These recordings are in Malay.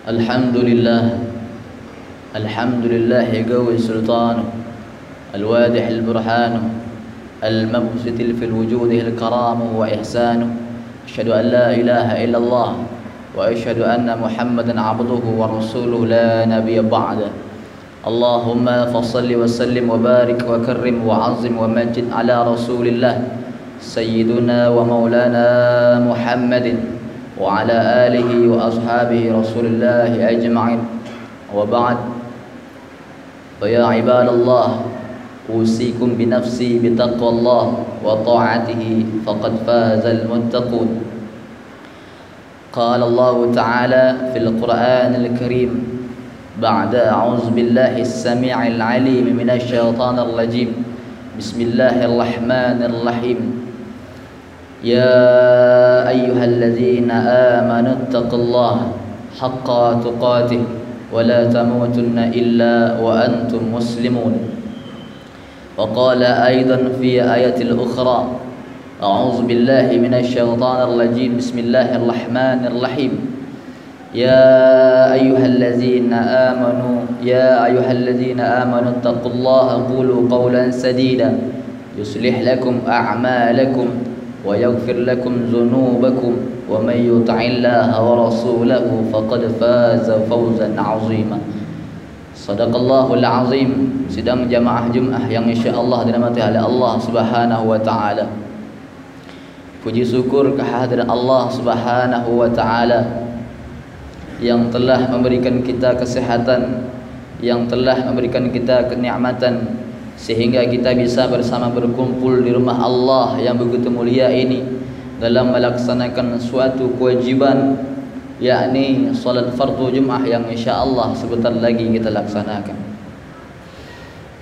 الحمد لله الحمد لله قوي سلطانه الواضح البرهان المبسط في الوجود الكرام وإحسانه. أشهد أن لا إله إلا الله وأشهد أن محمدا عبده ورسوله لا نبي بعده. اللهم فصل وسلم وبارك وكرم وعظم ومجد على رسول الله سيدنا ومولانا محمد وعلى آله وأصحابه رسول الله أجمعين. وبعد، فيا عباد الله، أوصيكم بنفسي بتقوى الله وطاعته فقد فاز المتقون. قال الله تعالى في القرآن الكريم بعد أعوذ بالله السميع العليم من الشيطان الرجيم بسم الله الرحمن الرحيم. يا أيها الذين آمنوا اتقوا الله حق تقاته ولا تموتن إلا وأنتم مسلمون. وقال أيضا في آية الأخرى أعوذ بالله من الشيطان الرجيم بسم الله الرحمن الرحيم. يا أيها الذين آمنوا اتقوا الله قولوا قولا سديدا يصلح لكم أعمالكم ويغفر لكم ذنوبكم ومن يطع الله ورسوله فقد فاز فوزا عظيما. Sadaqallahul azim. Sidang jamaah Jumat yang insyaallah dirahmati oleh Allah Subhanahu wa taala. Puji syukur kehadiran Allah Subhanahu wa taala yang telah memberikan kita kesehatan, yang telah memberikan kita kenikmatan sehingga kita bisa bersama berkumpul di rumah Allah yang begitu mulia ini dalam melaksanakan suatu kewajiban, yakni salat fardu Jumat yang insyaallah sebentar lagi kita laksanakan.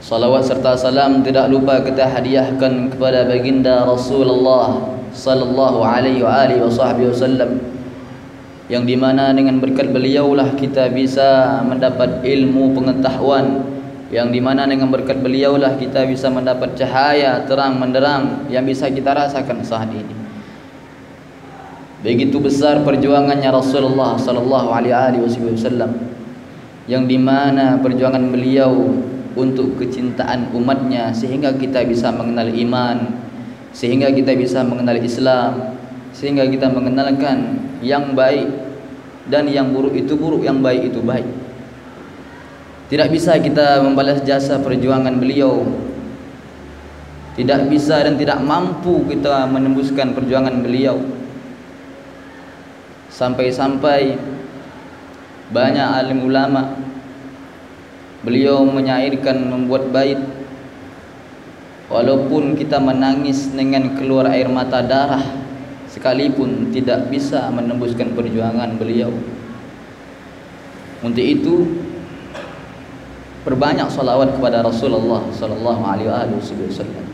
Salawat serta salam tidak lupa kita hadiahkan kepada baginda Rasulullah sallallahu alaihi wasallam, yang dimana dengan berkat beliaulah kita bisa mendapat ilmu pengetahuan, yang dimana dengan berkat beliaulah kita bisa mendapat cahaya terang menderang yang bisa kita rasakan saat ini. Begitu besar perjuangannya Rasulullah sallallahu alaihi wasallam, yang dimana perjuangan beliau untuk kecintaan umatnya sehingga kita bisa mengenal iman, sehingga kita bisa mengenal Islam, sehingga kita mengenalkan yang baik dan yang buruk itu buruk, yang baik itu baik. Tidak bisa kita membalas jasa perjuangan beliau, tidak bisa dan tidak mampu kita menembuskan perjuangan beliau. Sampai-sampai banyak alim ulama beliau menyairkan, membuat bait, walaupun kita menangis dengan keluar air mata darah sekalipun tidak bisa menembuskan perjuangan beliau. Untuk itu perbanyak salawat kepada Rasulullah sallallahu alaihi wasallam.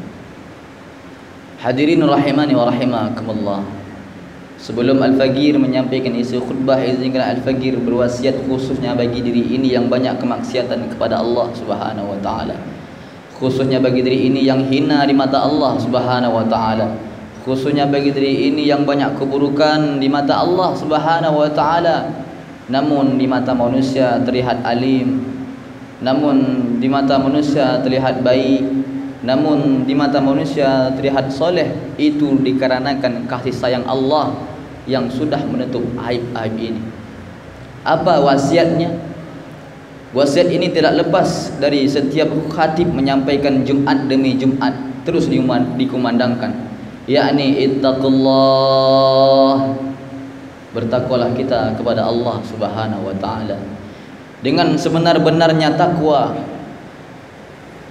Hadirin rahimani wa rahimakumullah. Sebelum Al-Faqir menyampaikan isi khutbah, izinkan Al-Faqir berwasiat khususnya bagi diri ini yang banyak kemaksiatan kepada Allah Subhanahu wa taala. Khususnya bagi diri ini yang hina di mata Allah Subhanahu wa taala. Khususnya bagi diri ini yang banyak keburukan di mata Allah Subhanahu wa taala. Namun di mata manusia terlihat alim, namun di mata manusia terlihat baik, namun di mata manusia terlihat soleh. Itu dikarenakan kasih sayang Allah yang sudah menutup aib-aib ini. Apa wasiatnya? Wasiat ini tidak lepas dari setiap khatib menyampaikan Jumat demi Jumat, terus dikumandangkan, yakni ittaqullah, bertakwalah kita kepada Allah Subhanahu wa taala dengan sebenar-benarnya takwa,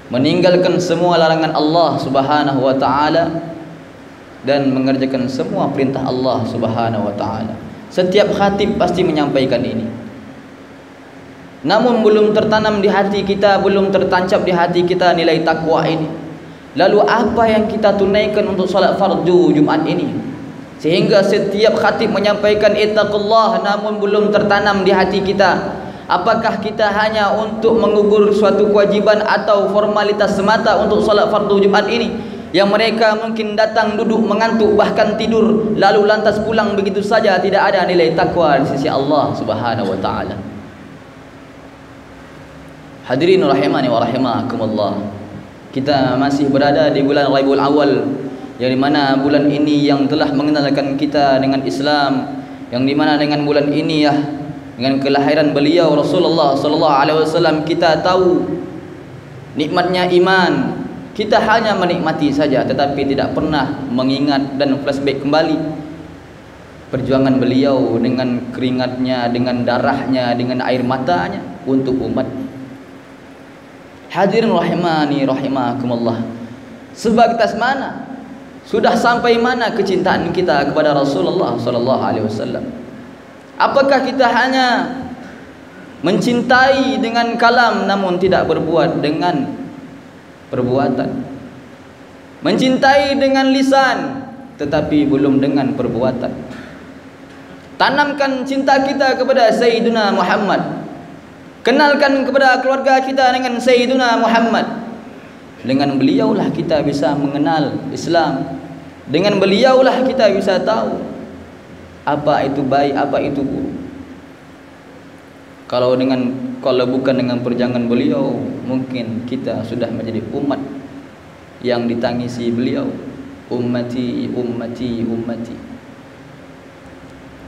meninggalkan semua larangan Allah Subhanahu wa taala dan mengerjakan semua perintah Allah Subhanahu wa taala. Setiap khatib pasti menyampaikan ini. Namun belum tertanam di hati kita, belum tertancap di hati kita nilai takwa ini. Lalu apa yang kita tunaikan untuk salat fardu Jumat ini? Sehingga setiap khatib menyampaikan ittaqullah namun belum tertanam di hati kita. Apakah kita hanya untuk mengukur suatu kewajiban atau formalitas semata untuk salat fardu Jumat ini? yang mereka mungkin datang duduk mengantuk bahkan tidur lalu lantas pulang begitu saja, tidak ada nilai takwa di sisi Allah Subhanahu wa taala. Hadirin rahimani wa rahimakumullah. Kita masih berada di bulan Rabiul Awal, yang dimana bulan ini yang telah mengenalkan kita dengan Islam, yang dimana dengan bulan ini ya, dengan kelahiran beliau Rasulullah sallallahu alaihi wasallam, kita tahu nikmatnya iman. Kita hanya menikmati saja tetapi tidak pernah mengingat dan flashback kembali perjuangan beliau dengan keringatnya, dengan darahnya, dengan air matanya untuk umat. Hadirin rahimani rahimakumullah. Sebatas mana, sudah sampai mana kecintaan kita kepada Rasulullah sallallahu alaihi wasallam? Apakah kita hanya mencintai dengan kalam namun tidak berbuat dengan perbuatan, mencintai dengan lisan tetapi belum dengan perbuatan? Tanamkan cinta kita kepada Sayyidina Muhammad, kenalkan kepada keluarga kita dengan Sayyidina Muhammad. Dengan beliaulah kita bisa mengenal Islam, dengan beliaulah kita bisa tahu apa itu baik, apa itu buruk. Kalau bukan dengan perjuangan beliau, mungkin kita sudah menjadi umat yang ditangisi beliau. Ummati, ummati, ummati.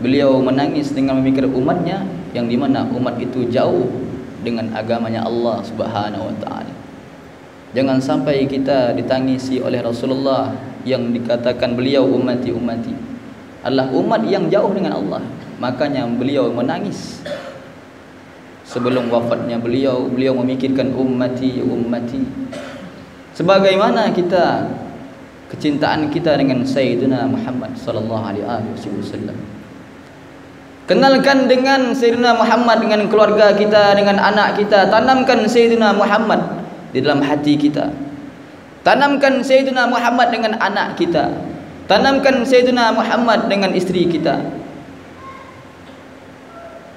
Beliau menangis dengan memikir umatnya, yang dimana umat itu jauh dengan agamanya Allah Subhanahu wa ta'ala. Jangan sampai kita ditangisi oleh Rasulullah yang dikatakan beliau ummati, ummati, adalah umat yang jauh dengan Allah. Makanya beliau menangis. Sebelum wafatnya beliau memikirkan ummati, ummati. Sebagaimana kita, kecintaan kita dengan Sayyidina Muhammad sallallahu alaihi wasallam. Kenalkan dengan Sayyidina Muhammad dengan keluarga kita, dengan anak kita. Tanamkan Sayyidina Muhammad di dalam hati kita. Tanamkan Sayyidina Muhammad dengan anak kita. Tanamkan Sayyidina Muhammad dengan istri kita.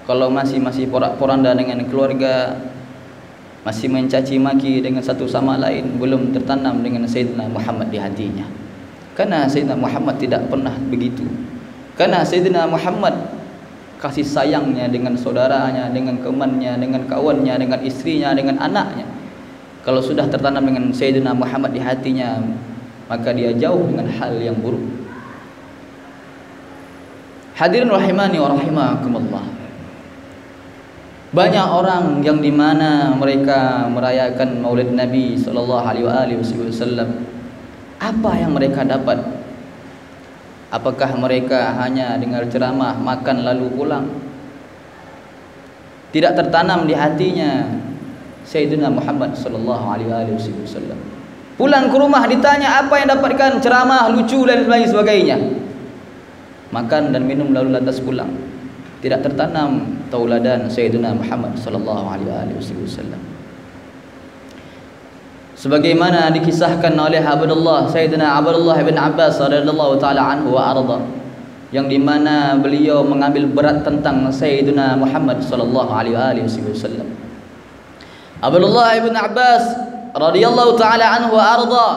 Kalau masih porak-poranda dengan keluarga, masih mencaci maki dengan satu sama lain, belum tertanam dengan Sayyidina Muhammad di hatinya. Karena Sayyidina Muhammad tidak pernah begitu. Karena Sayyidina Muhammad kasih sayangnya dengan saudaranya, dengan temannya, dengan kawannya, dengan istrinya, dengan anaknya. Kalau sudah tertanam dengan Sayyidina Muhammad di hatinya, maka dia jauh dengan hal yang buruk. Hadirin rahimani wa rahimakumullah. Banyak orang yang dimana mereka merayakan Maulid Nabi sallallahu alaihi wasallam. Apa yang mereka dapat? Apakah mereka hanya dengar ceramah, makan lalu pulang? Tidak tertanam di hatinya Sayyidina Muhammad sallallahu alaihi wasallam. Pulang ke rumah ditanya apa yang dapatkan, ceramah, lucu dan lain sebagainya. Makan dan minum lalu lantas pulang. Tidak tertanam tauladan Sayyidina Muhammad sallallahu alaihi wasallam. Sebagaimana dikisahkan oleh Sayyidina Abdullah bin Abbas radhiyallahu taala anhu wa arda, yang dimana beliau mengambil berat tentang Sayyidina Muhammad sallallahu alaihi wasallam. Abdullah bin Abbas radhiyallahu taala anhu wa arda,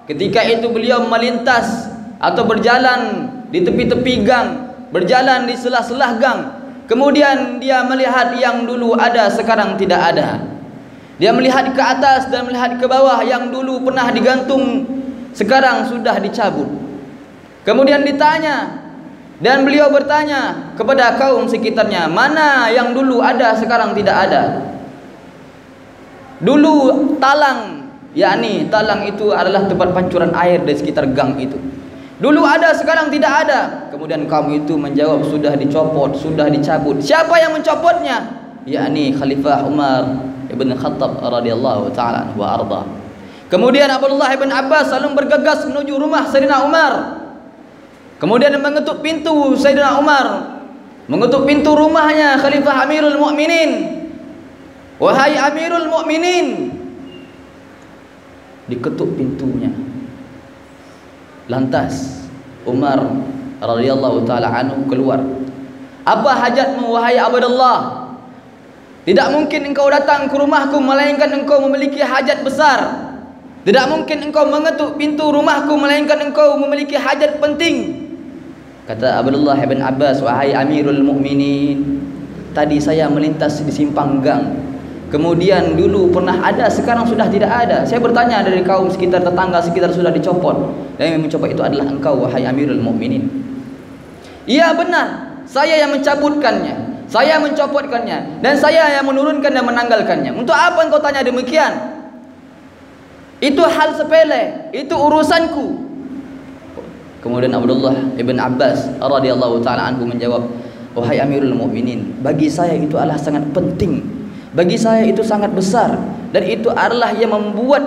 ketika itu beliau melintas atau berjalan di tepi-tepi gang, berjalan di selah-selah gang. Kemudian dia melihat yang dulu ada sekarang tidak ada. Dia melihat ke atas dan melihat ke bawah, yang dulu pernah digantung sekarang sudah dicabut. Kemudian ditanya, dan beliau bertanya kepada kaum sekitarnya, mana yang dulu ada sekarang tidak ada. Dulu talang, yakni talang itu adalah tempat pancuran air di sekitar gang itu. Dulu ada sekarang tidak ada. Kemudian kaum itu menjawab, sudah dicopot, sudah dicabut. Siapa yang mencopotnya? Yakni Khalifah Umar ibn Khattab radhiyallahu taala anhu wa arda. Kemudian Abdullah ibn Abbas lalu bergegas menuju rumah Sayyidina Umar. Kemudian mengetuk pintu Sayyidina Umar, mengetuk pintu rumahnya Khalifah Amirul Mukminin. Wahai Amirul Mukminin. Diketuk pintunya. Lantas Umar radhiyallahu taala anhu keluar. Apa hajatmu wahai Abdullah? Tidak mungkin engkau datang ke rumahku melainkan engkau memiliki hajat besar. Tidak mungkin engkau mengetuk pintu rumahku melainkan engkau memiliki hajat penting. Kata Abdullah bin Abbas, wahai Amirul Mukminin, tadi saya melintas di simpang gang. Kemudian dulu pernah ada, sekarang sudah tidak ada. Saya bertanya dari kaum sekitar, tetangga sekitar sudah dicopot. Dan yang mencopot itu adalah engkau, wahai Amirul Mukminin. Iya benar, saya yang mencabutkannya, saya mencopotkannya, dan saya yang menurunkan dan menanggalkannya. Untuk apa engkau tanya demikian? Itu hal sepele, itu urusanku. Kemudian Abdullah ibn Abbas radhiyallahu taala anhu menjawab, wahai Amirul Mukminin, bagi saya itu adalah sangat penting, bagi saya itu sangat besar, dan itu adalah yang membuat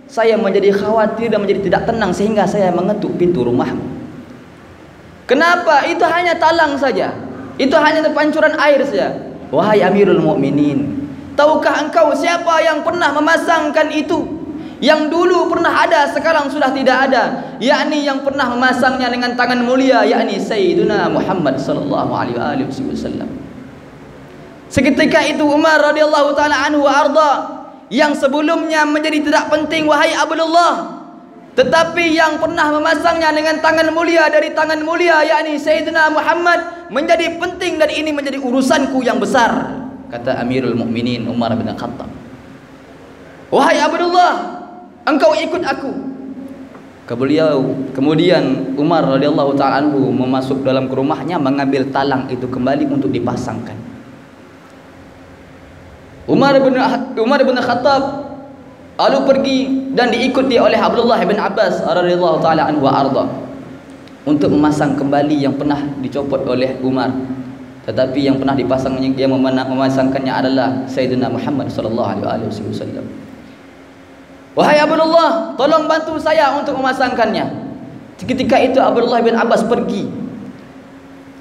saya menjadi khawatir dan menjadi tidak tenang sehingga saya mengetuk pintu rumahmu. Kenapa? Itu hanya talang saja, itu hanya pancuran air saja. Wahai Amirul Mukminin, tahukah engkau siapa yang pernah memasangkan itu? Yang dulu pernah ada, sekarang sudah tidak ada, yakni yang pernah memasangnya dengan tangan mulia, yakni Sayyiduna Muhammad sallallahu alaihi wasallam. Seketika itu Umar radhiyallahu taala anhu wa arda, yang sebelumnya menjadi tidak penting wahai Abdullah, tetapi yang pernah memasangnya dengan tangan mulia dari tangan mulia, yakni Sayyiduna Muhammad, menjadi penting dan ini menjadi urusanku yang besar. Kata Amirul Mukminin Umar bin Khattab, wahai Abdullah, engkau ikut aku. Kemudian Umar radhiyallahu ta'ala anhu memasuk dalam ke rumahnya, mengambil talang itu kembali untuk dipasangkan. Umar bin Khattab lalu pergi dan diikuti oleh Abdullah bin Abbas radhiyallahu ta'ala anhu wa arda untuk memasang kembali yang pernah dicopot oleh Umar. Tetapi yang pernah dipasangnya, yang memasangkannya adalah Sayyidina Muhammad sallallahu alaihi wasallam. Wahai Abdullah, tolong bantu saya untuk memasangkannya. Ketika itu Abdullah bin Abbas pergi.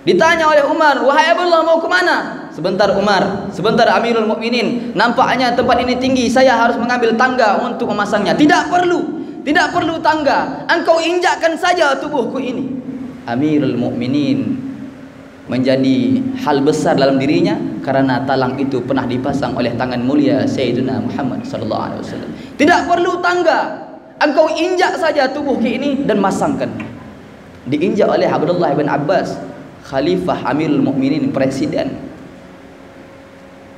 Ditanya oleh Umar, wahai Abdullah, mau ke mana? Sebentar Umar, sebentar Amirul Mukminin, nampaknya tempat ini tinggi, saya harus mengambil tangga untuk memasangnya. Tidak perlu tangga, engkau injakkan saja tubuhku ini. Amirul Mukminin menjadi hal besar dalam dirinya karena talang itu pernah dipasang oleh tangan mulia Sayyidina Muhammad sallallahu alaihi wasallam. Tidak perlu tangga, engkau injak saja tubuh ini dan masangkan. Diinjak oleh Abdullah bin Abbas, Khalifah Amirul Mukminin, presiden.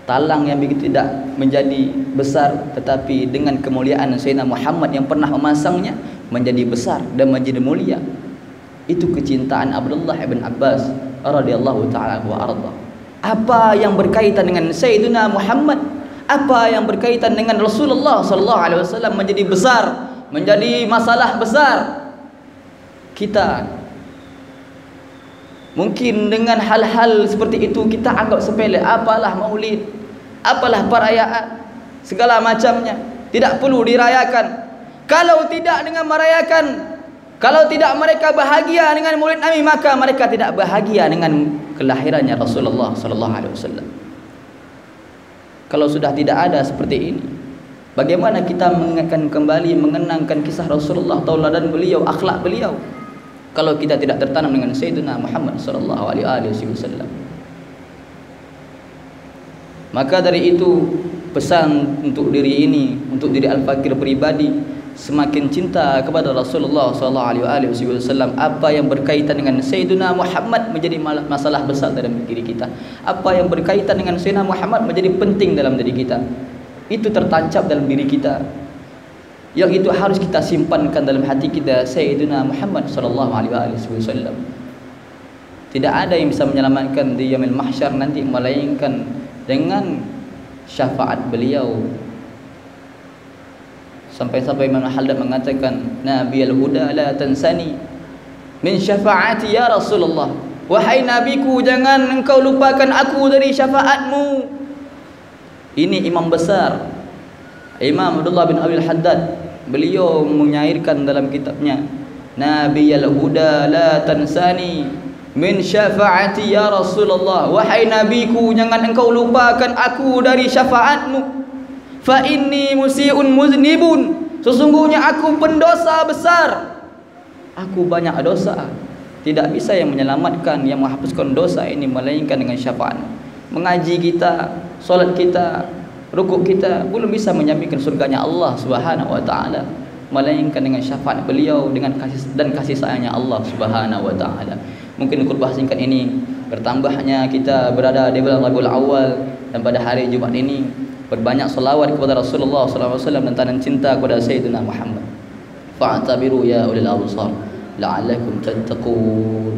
Talang yang begitu tidak menjadi besar, tetapi dengan kemuliaan Sayyidina Muhammad yang pernah memasangnya menjadi besar dan menjadi mulia. Itu kecintaan Abdullah bin Abbas radhiyallahu ta'ala wa arda. Apa yang berkaitan dengan Sayyidina Muhammad, apa yang berkaitan dengan Rasulullah sallallahu alaihi wasallam menjadi besar, menjadi masalah besar. Kita mungkin dengan hal-hal seperti itu kita anggap sepele, apalah maulid, apalah perayaan, segala macamnya tidak perlu dirayakan. Kalau tidak dengan merayakan, kalau tidak mereka bahagia dengan maulid Nabi, maka mereka tidak bahagia dengan kelahirannya Rasulullah sallallahu alaihi wasallam. Kalau sudah tidak ada seperti ini, bagaimana kita mengingatkan kembali, mengenangkan kisah Rasulullah, tauladan beliau, akhlak beliau, kalau kita tidak tertanam dengan Sayyidina Muhammad sallallahu alaihi wasallam? Maka dari itu pesan untuk diri ini, untuk diri Al-Fakir pribadi, semakin cinta kepada Rasulullah sallallahu alaihi wasallam. Apa yang berkaitan dengan Sayyidina Muhammad menjadi masalah besar dalam diri kita. Apa yang berkaitan dengan Sayyidina Muhammad menjadi penting dalam diri kita. Itu tertancap dalam diri kita. Yang itu harus kita simpankan dalam hati kita, Sayyidina Muhammad sallallahu alaihi wasallam. Tidak ada yang bisa menyelamatkan di yaumil mahsyar nanti melainkan dengan syafaat beliau. Sampai-sampai Imam Al-Haddad mengatakan, Nabiyul Huda la tansani min syafaati ya Rasulullah. Wahai nabiku, jangan engkau lupakan aku dari syafaatmu. Ini imam besar, Imam Abdullah bin Abi Al-Haddad. Beliau menyairkan dalam kitabnya, Nabiyul Huda la tansani min syafaati ya Rasulullah. Wahai nabiku, jangan engkau lupakan aku dari syafaatmu. Fa inni musiun muznibun, sesungguhnya aku pendosa besar, aku banyak dosa. Tidak bisa yang menyelamatkan, yang menghapuskan dosa ini melainkan dengan syafaat. Mengaji kita, solat kita, rukuk kita belum bisa menjaminkan surganya Allah Subhanahu wa taala. melainkan dengan syafaat beliau dengan kasih sayangnya Allah Subhanahu wa taala. Mungkin khutbah singkat ini bertambahnya kita berada di bulan Rabiul Awal, dan pada hari Jumaat ini berbanyak selawat kepada Rasulullah sallallahu alaihi wasallam dan tanda cinta kepada Sayyidina Muhammad. Fa'tabiru ya ulil absar la'allakum tattaqun.